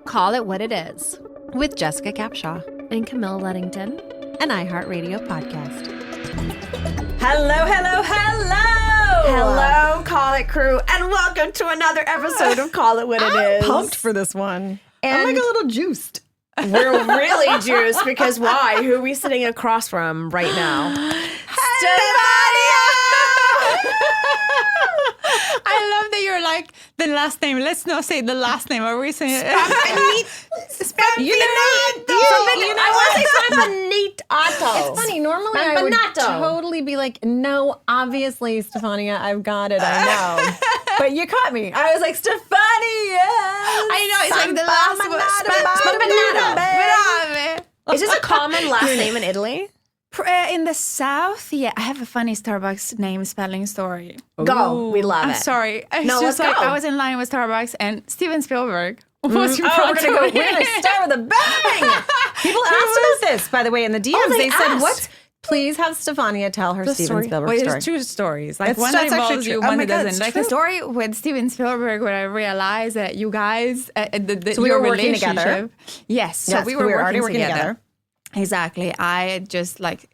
Call It What It Is with Jessica Capshaw and Camila Luddington, an iHeartRadio podcast. Hello, hello, hello! Hello, Call It crew, and welcome to another episode of Call It What It Is. I'm pumped for this one. And I'm like a little juiced. we're really juiced because why? Who are we sitting across from right now? Stefania! I love that you're like the last name. Let's not say the last name. Are we saying Spampinato! I want to say Spampinato. It's funny. Normally I would totally be like, no, obviously, Stefania, I've got it. I know. But you caught me. I was like, Stefania. I know. It's like the last one. Is this a common last name in Italy? In the South, yeah. I have a funny Starbucks name spelling story. Go. We love I'm it. sorry. No, let's go. I was in line with Starbucks and Steven Spielberg was in We're front gonna of go. me. We're gonna start with a bang. People asked us this, by the way, in the DMs. they said, asked. "What? Please have Stefania tell her Steven Spielberg Wait, story." there's two stories. Like That's- one that that's actually involves true. you, Oh one my that God, doesn't. it's Like true. a story with Steven Spielberg where I realized that you guys, So we your were working together? relationship- Yes, so Yes, we were already working working together. together. Exactly. I just like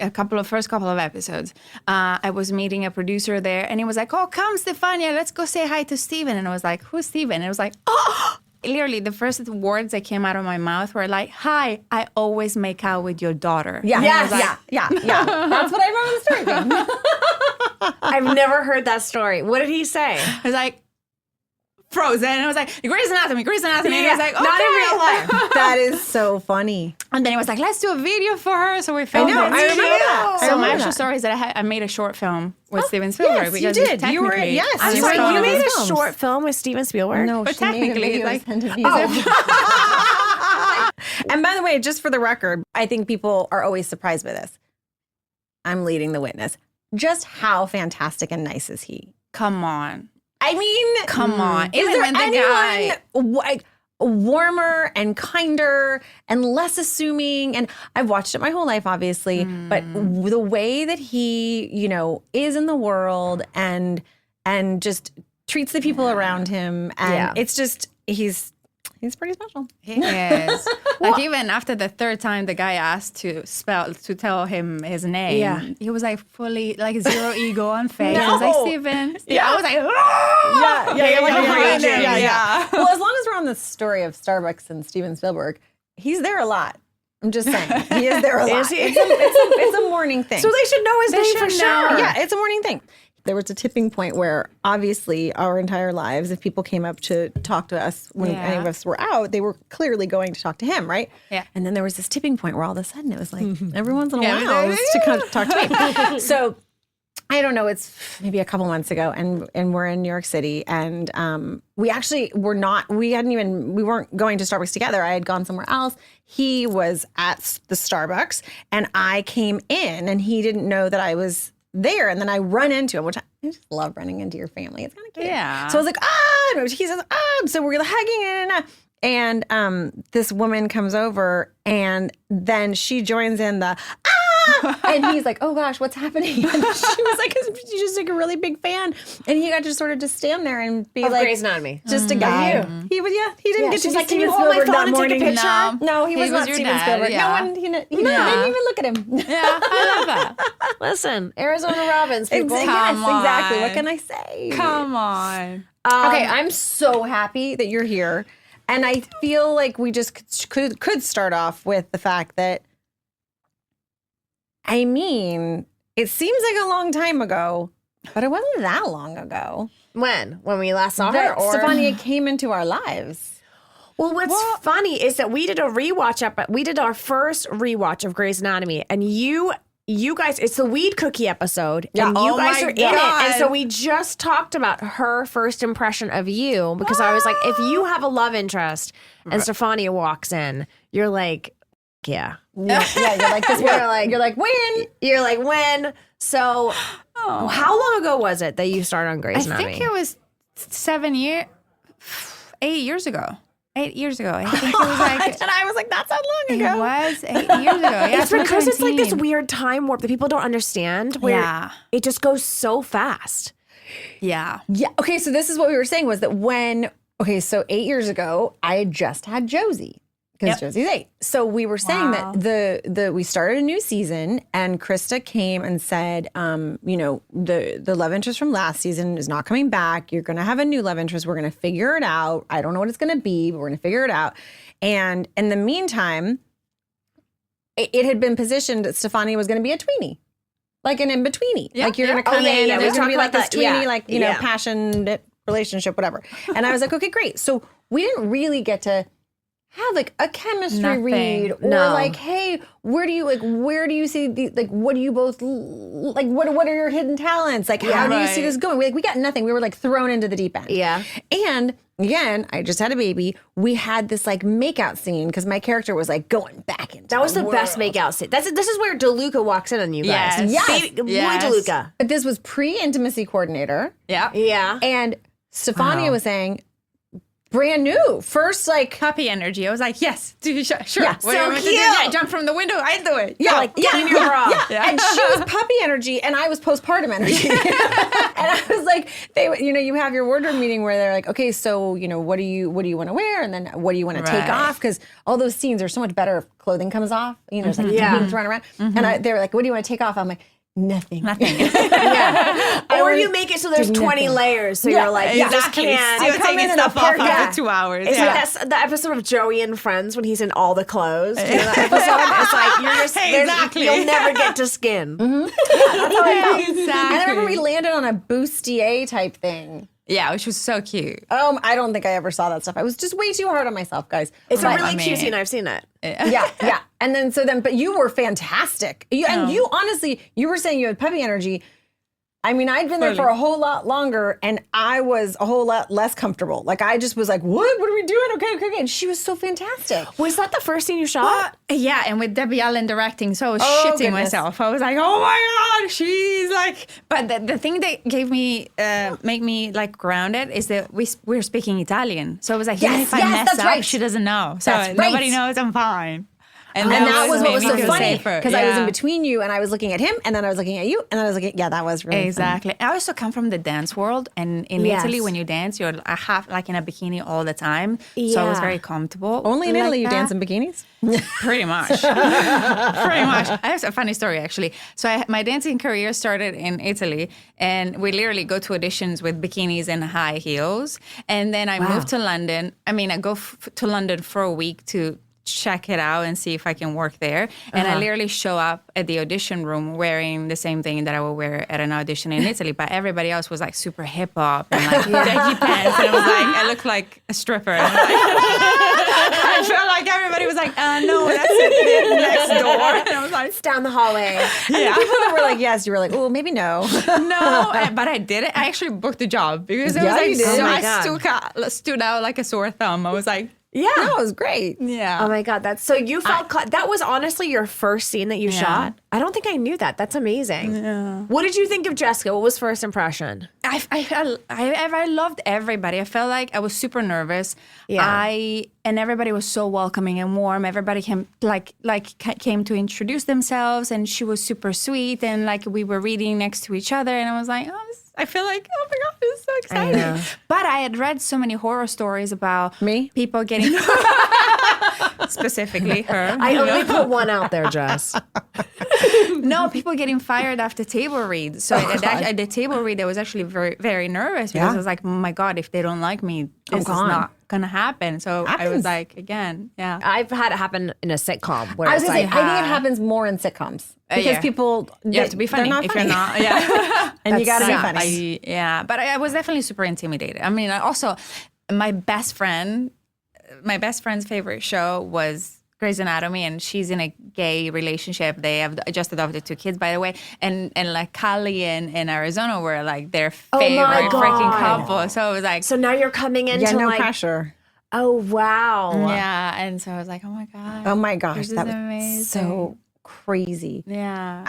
first couple of episodes. I was meeting a producer there, and he was like, "Oh, come, Stefania, let's go say hi to Steven." And I was like, "Who's Steven?" And it was like, "Oh." Literally, the first words that came out of my mouth were like, "Hi, I always make out with your daughter." Yeah, And I was like, yeah. That's what I remember the story being. I've never heard that story. What did he say? I was like, frozen. And I was like, Grey's Anatomy. And he was like, okay. Not in real life. That is so funny. And then he was like, let's do a video for her. So we filmed know, it. I remember that. I So my remember actual that. story is that I made a short film with Steven Spielberg. yes, you because did. You were- technically- yes, I'm you sorry, were in you one of made his a films. short film with Steven Spielberg? No, But she made a technically, video like- sent to me. And by the way, just for the record, I think people are always surprised by this. I'm leading the witness. Just how fantastic and nice is he? Come on. I mean, Come on. is Even there when the guy... anyone like warmer and kinder and less assuming? And I've watched it my whole life, obviously, but the way that he, is in the world and just treats the people around him, and it's just he's pretty special. He is. Like even after the third time the guy asked to tell him his name, he was like fully like zero ego on face. He was like, Steven. Yeah. I was like, Yeah. Well, as long as we're on the story of Starbucks and Steven Spielberg, he's there a lot. I'm just saying, he is there a lot. Is he? It's a morning thing. So they should know his name for should sure. know. Yeah, it's a morning thing. There was a tipping point where obviously our entire lives, if people came up to talk to us when any of us were out, they were clearly going to talk to him, right? Yeah. And then there was this tipping point where all of a sudden it was like every once in a while it's to come talk to me. So I don't know, it's maybe a couple months ago and we're in New York City and we actually we weren't going to Starbucks together. I had gone somewhere else. He was at the Starbucks and I came in and he didn't know that I was there, and then I run into him, which I just love running into your family. It's kind of cute. Yeah. So I was like, and he says, so we're hugging and this woman comes over, and then she joins in the and he's like, oh gosh, what's happening? And she was like, she's just like a really big fan, and he got to sort of just stand there and be like, Grey's Anatomy. just a guy. He didn't get to She's see like, can you Steven hold my Spielberg phone that and take a morning. picture? No, he was not your Steven dad, Spielberg. yeah. No one, didn't even look at him. yeah, I love that. Listen, Arizona Robins, people. Yes, Come exactly. on. What can I say? Come on. Okay, I'm so happy that you're here. And I feel like we just could start off with the fact that, I mean, it seems like a long time ago, but it wasn't that long ago When we last saw her? that Or Stefania came into our lives. Well, what's funny is that we did a rewatch we did our first rewatch of Grey's Anatomy, and you guys, it's the weed cookie episode, and you guys are in it. And so we just talked about her first impression of you, because I was like, if you have a love interest and Stefania walks in, you're like, yeah. Yeah, you're like this. You're like, when? You're like, when? So how long ago was it that you started on Grey's I Anatomy? think it was 8 years ago. 8 years ago. I think it was like... And I was like, that's not long It ago. was 8 years ago. Yeah, It's because it's like this 2019. weird time warp that people don't understand, where Yeah. it just goes so fast. Yeah. Yeah. Okay. So this is what we were saying, was that when Okay, so 8 years ago, I had just had Josie because Josie's 8. So we were saying that we started a new season, and Krista came and said, the love interest from last season is not coming back. You're going to have a new love interest. We're going to figure it out. I don't know what it's going to be, but we're going to figure it out. And in the meantime, it had been positioned that Stefania was going to be a tweenie. Like an in-betweeny. Yeah, like you're going to come in and there's going to be like this tweeny, passionate relationship, whatever. And I was like, okay, great. So we didn't really get to have like a chemistry read or like, hey, where do you see what do you both like? What are your hidden talents? Like, how do you see this going? We got nothing. We were like thrown into the deep end. Yeah. And again, I just had a baby. We had this like makeout scene because my character was like going back into that was the world. Best makeout scene. This is where DeLuca walks in on you guys. Yes. Muy DeLuca. But this was pre-intimacy coordinator. Yeah. Yeah. And Stefania was saying, brand new, first like puppy energy. I was like, yes, sure. Yeah, so cute. Yeah, jump from the window. I do it. Yeah, like get in your bra. Yeah. And she was puppy energy, and I was postpartum energy. And I was like, you have your wardrobe meeting where they're like, okay, so what do you want to wear, and then what do you want to take off? Because all those scenes are so much better if clothing comes off. It's like thrown around. And they were like, what do you want to take off? I'm like, nothing. Or you make it so there's 20 layers. So you're like, you just can't. You're taking stuff off after 2 hours. It's like the episode of Joey and Friends when he's in all the clothes. You know that episode? It's like, you'll never get to skin. Mm-hmm. Yeah, that's how I felt. Exactly. And I remember we landed on a bustier type thing. Yeah, which was so cute. I don't think I ever saw that stuff. I was just way too hard on myself, guys. It's a really cute scene. I've seen it. Yeah. And then but you were fantastic. And you honestly, you were saying you had puppy energy. I mean, I'd been there for a whole lot longer, and I was a whole lot less comfortable. Like, I just was like, what? What are we doing? Okay. And she was so fantastic. Was that the first scene you shot? Yeah, and with Debbie Allen directing, so I was shitting myself. I was like, oh my God, she's like... But the thing that gave me, make me like grounded is that we're speaking Italian. So I was like, even if I mess up, she doesn't know. So nobody knows I'm fine. And that was what was so funny, because I was in between you, and I was looking at him, and then I was looking at you, and then I was looking, that was really exactly. Fun. I also come from the dance world, and in Italy, when you dance, you're half like in a bikini all the time, so I was very comfortable. Only in Italy you dance in bikinis? Pretty much. Pretty much. I have a funny story, actually. So my dancing career started in Italy, and we literally go to auditions with bikinis and high heels, and then I moved to London. I mean, I go to London for a week to check it out and see if I can work there. And I literally show up at the audition room wearing the same thing that I would wear at an audition in Italy. But everybody else was like super hip hop and like baggy pants. And I was like, I look like a stripper. And I felt like everybody was like, no, that's it next door. And I was like, it's down the hallway. Yeah. People that were like, yes, you were like, oh, maybe no. No, but I did it. I actually booked the job because it was like, so I stood out like a sore thumb. I was like, yeah, that was great. Yeah. Oh my God, so you felt that was honestly your first scene that you shot. I don't think I knew that. That's amazing. Yeah. What did you think of Jessica? What was first impression? I loved everybody. I felt like I was super nervous. Yeah. And everybody was so welcoming and warm. Everybody came came to introduce themselves, and she was super sweet. And like we were reading next to each other, and I was like, I feel like, oh my God, this is so exciting. But I had read so many horror stories about people getting... Specifically her. I only put one out there, Jess. No, people getting fired after table read. So at the table read, I was actually very, very nervous because I was like, oh my God, if they don't like me, this is not going to happen. So I was like, again, I've had it happen in a sitcom. Where I was going to say, I think it happens more in sitcoms. Because people... You have to be funny if you're not. Yeah. And you got to be funny. But I was definitely super intimidated. I mean, also, my best friend's favorite show was Grey's Anatomy, and she's in a gay relationship. They have just adopted 2 kids, by the way. And like Cali and Arizona were like their favorite freaking couple. So it was like... So now you're coming into no pressure. Oh, wow. Yeah. And so I was like, oh my God. Oh my gosh. That was amazing. So crazy. Yeah.